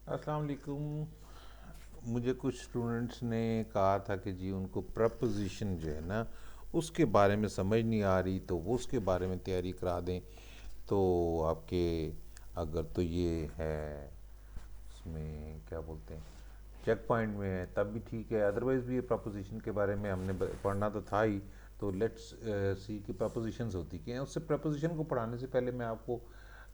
अस्सलाम वालेकुम। मुझे कुछ स्टूडेंट्स ने कहा था कि जी उनको प्रपोजिशन जो है ना उसके बारे में समझ नहीं आ रही, तो वो उसके बारे में तैयारी करा दें। तो आपके अगर तो ये है उसमें क्या बोलते हैं, चेक पॉइंट में है तब भी ठीक है, अदरवाइज़ भी ये प्रपोजिशन के बारे में हमने पढ़ना तो था ही। तो लेट्स सी कि प्रपोजिशंस होती क्या हैं। उससे प्रपोजिशन को पढ़ाने से पहले मैं आपको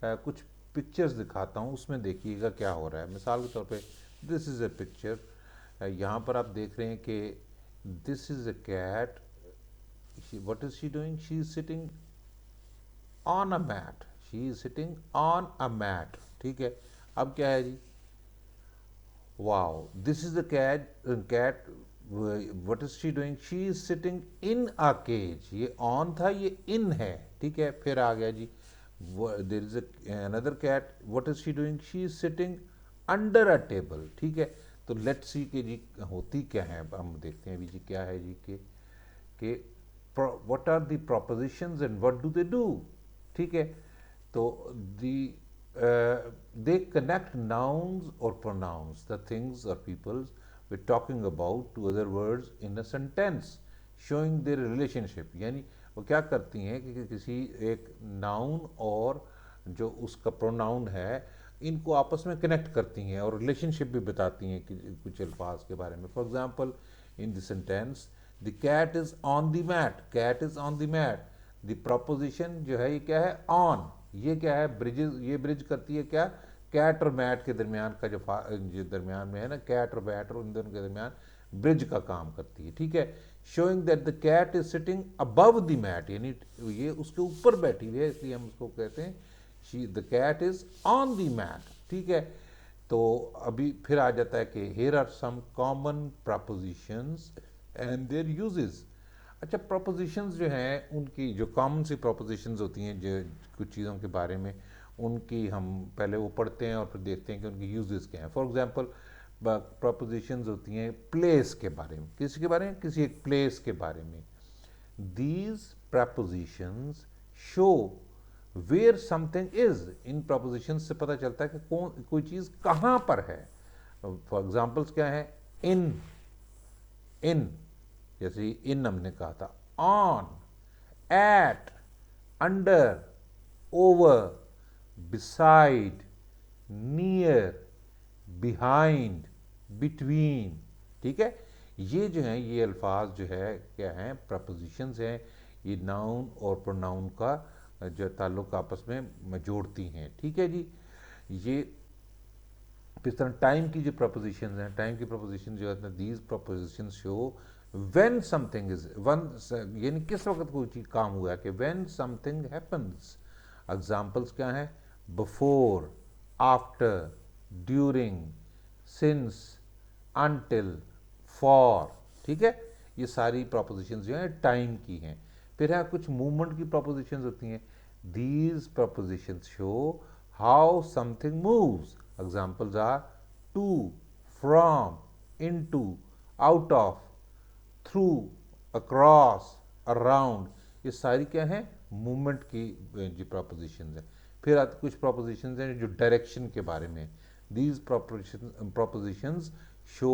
कुछ पिक्चर्स दिखाता हूँ, उसमें देखिएगा क्या हो रहा है। मिसाल के तौर पे दिस इज़ अ पिक्चर। यहाँ पर आप देख रहे हैं कि this is a cat. What is she doing? She is sitting on a mat. She is sitting on a mat. ठीक है। अब क्या है जी? Wow, this is the cat. Cat. What is she doing? She is sitting in a cage. ये on था, ये in है। ठीक है। फिर आ गया जी, there is another cat. What is she doing? She is sitting under a table. ठीक है। तो लेट्स सी के जी होती क्या है, अब हम देखते हैं अभी जी क्या है जी कि what are the prepositions and what do they do. ठीक है। तो दी they connect nouns or pronouns, the things or peoples we're talking about, to other words in a sentence, showing their relationship। यानी वो क्या करती हैं कि किसी एक नाउन और जो उसका प्रोनाउन है, इनको आपस में कनेक्ट करती हैं और रिलेशनशिप भी बताती हैं कि कुछ अल्फाज के बारे में। For example, in the sentence the cat is on the mat. Cat is on the mat. The preposition जो है ये क्या है? ऑन। ये क्या है? ब्रिजेस। ये ब्रिज करती है क्या? कैट और मैट के दरमियान का जो दरमियान में है ना, कैट और मैट और इन दोनों के दरमियान ब्रिज का काम करती है। ठीक है। Showing that the cat is sitting above the mat, यानी ये उसके ऊपर बैठी हुई है, इसलिए हम उसको कहते हैं she the cat is on the mat. ठीक है। तो अभी फिर आ जाता है कि here are some common prepositions and their uses. अच्छा, प्रपोजिशंस जो हैं उनकी जो कॉमन सी प्रपोजिशंस होती हैं जो कुछ चीज़ों के बारे में, उनकी हम पहले वो पढ़ते हैं और फिर देखते हैं कि उनकी यूजेस क्या हैं। फॉर एग्जांपल, प्रपोजिशंस होती हैं प्लेस के बारे में। किसी के बारे में? किसी एक प्लेस के बारे में। These prepositions show where something is. इन प्रपोजिशंस से पता चलता है कि कौन कोई चीज़ कहाँ पर है। फॉर एग्जाम्पल्स क्या है? इन। इन, जैसे इन हमने कहा था। On, at, under, over, beside, near, behind, between. ठीक है। ये जो है ये अल्फाज जो है क्या हैं? प्रपोजिशंस हैं। ये नाउन और प्रोनाउन का जो ताल्लुक आपस में जोड़ती हैं। ठीक है जी। ये इस तरह टाइम की जो प्रपोजिशन हैं, टाइम की प्रपोजिशन जो है, these preposition show when something is one, यानी किस वक्त कोई चीज काम हुआ है, कि व्हेन समथिंग हैपन्स। एग्जाम्पल्स क्या हैं? Before, after, during, since, until, for. ठीक है। ये सारी प्रपोजिशंस जो हैं टाइम की हैं। फिर है कुछ मूवमेंट की प्रपोजिशंस होती हैं। These prepositions show how something moves. Examples are to, from, into, out of, through, across, around. ये सारी क्या है? मूवमेंट की जो प्रपोजिशंस हैं। फिर आती कुछ प्रपोजिशंस हैं जो डायरेक्शन के बारे में। These prepositions show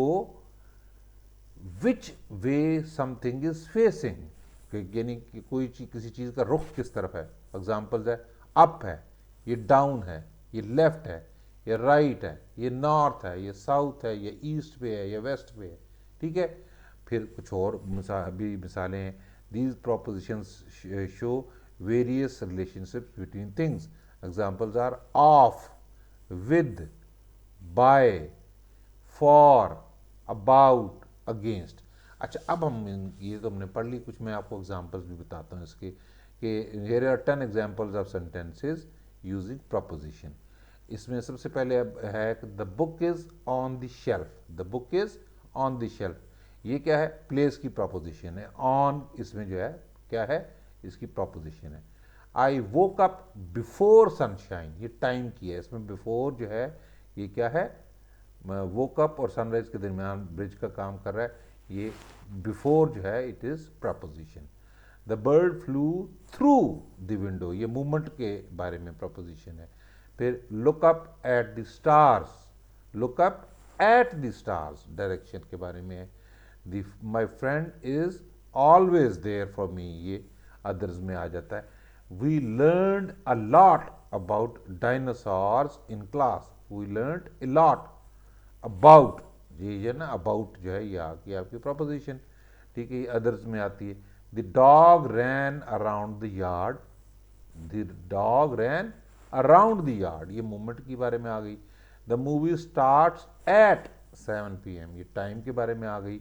which way something is facing, यानी कि कोई चीज किसी चीज़ का रुख किस तरफ है। एग्जाम्पल्स है अप है, ये डाउन है, ये लेफ्ट है, ये राइट है, ये नॉर्थ है, ये साउथ है, ये ईस्ट पे है, ये वेस्ट पे है। ठीक है। फिर कुछ और भी मिसालें हैं। These prepositions show various relationships between things. Examples are of, with, by, for, about, against. अच्छा, अब हम ये तो हमने पढ़ ली, कुछ मैं आपको एग्जांपल्स भी बताता हूँ इसके, कि here are 10 examples of sentences using preposition. इसमें सबसे पहले अब है the book is on the shelf. The book is on the shelf. ये क्या है? प्लेस की प्रपोजिशन है। ऑन इसमें जो है क्या है? इसकी प्रपोजिशन है। आई वोक अप बिफोर सनशाइन, ये टाइम की है। इसमें बिफोर जो है ये क्या है? वोकअप और सनराइज के दरमियान ब्रिज का काम कर रहा है। ये बिफोर जो है it is preposition. The bird flew through the window, ये मूवमेंट के बारे में प्रपोजिशन है। फिर look up at the stars. Look up at the stars, direction के बारे में है। The my friend is always there for me, ये अदर्स में आ जाता है। We learn a lot about dinosaurs in class, we learn a lot about, ये ना अबाउट जो है ये आ गई आपकी प्रपोजिशन, ठीक है, अदर्स में आती है। The dog ran around the yard, the dog ran around the yard, ये मूवमेंट के बारे में आ गई। The movie starts at 7 PM, ये टाइम के बारे में आ गई।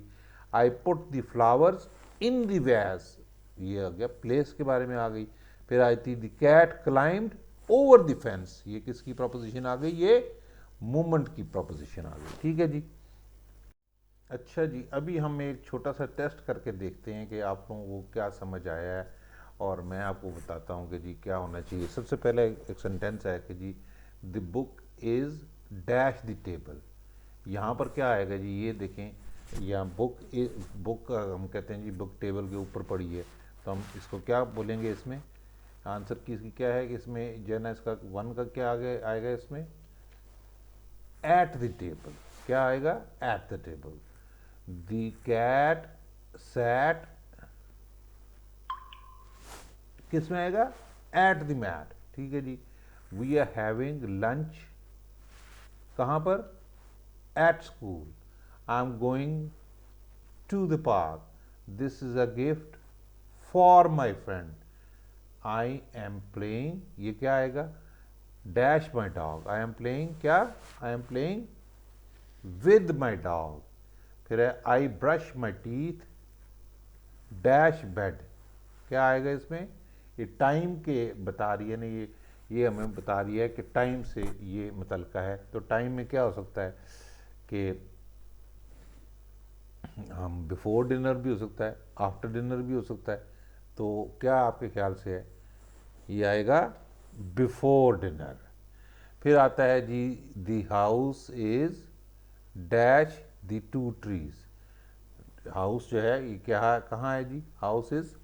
I put the flowers in the vase, ये आ गया प्लेस के बारे में आ गई। फिर आई थी the cat climbed over the fence, ये किसकी प्रपोजिशन आ गई, ये मूवमेंट की प्रपोजिशन आ गई, ठीक है जी। अच्छा जी, अभी हम एक छोटा सा टेस्ट करके देखते हैं कि आप लोगों को क्या समझ आया है, और मैं आपको बताता हूँ कि जी क्या होना चाहिए। सबसे पहले एक सेंटेंस है कि जी the book is dash the table, यहाँ पर क्या आएगा जी, ये देखें, यहाँ बुक हम कहते हैं जी बुक टेबल के ऊपर पड़ी है, तो हम इसको क्या बोलेंगे, इसमें आंसर की इसकी क्या है कि इसमें जो है ना, इसका वन का क्या आगे आएगा, इसमें एट द टेबल, क्या आएगा, at the table. The cat sat, किस में आएगा, एट द मैट, ठीक है जी। वी आर हैविंग लंच, कहाँ पर, at school. I am going to the park, this is a gift for my friend. I am playing, ये क्या आएगा, dash my dog, I am playing क्या, I am playing with my dog. फिर है I brush my teeth dash bed, क्या आएगा इसमें, ये टाइम के बता रही है ना, ये हमें बता रही है कि टाइम से ये मुतल्का है। तो टाइम में क्या हो सकता है कि हम बिफोर डिनर भी हो सकता है, आफ्टर डिनर भी हो सकता है, तो क्या आपके ख्याल से है, ये आएगा बिफोर डिनर। फिर आता है जी the house is dash the two trees, house जो है ये क्या है, कहाँ है जी, हाउस इज,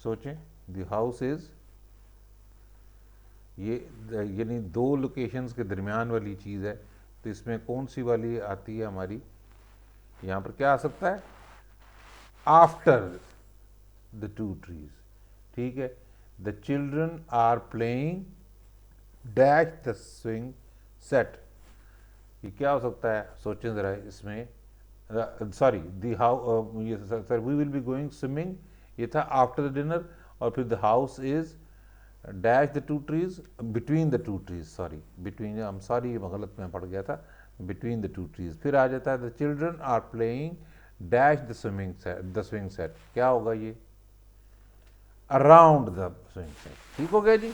सोचें, द हाउस इज, ये यानी दो लोकेशंस के दरमियान वाली चीज़ है, तो इसमें कौन सी वाली आती है हमारी, यहाँ पर क्या आ सकता है, आफ्टर द टू ट्रीज, ठीक है। The children are playing dash the swing set, ये क्या हो सकता है, सोचें ज़रा इसमें, सॉरी दी हाउ, ये sir we will be going swimming, ये था आफ्टर द डिनर। और फिर the house is dash the two trees, between the two trees, sorry between, I am sorry ये गलत में पड़ गया था, बिटवीन द टू ट्रीज। फिर आ जाता है the children are playing dash the swimming set, the swing set, क्या होगा ये, अराउंड द स्विंग सेट, ठीक हो गया जी।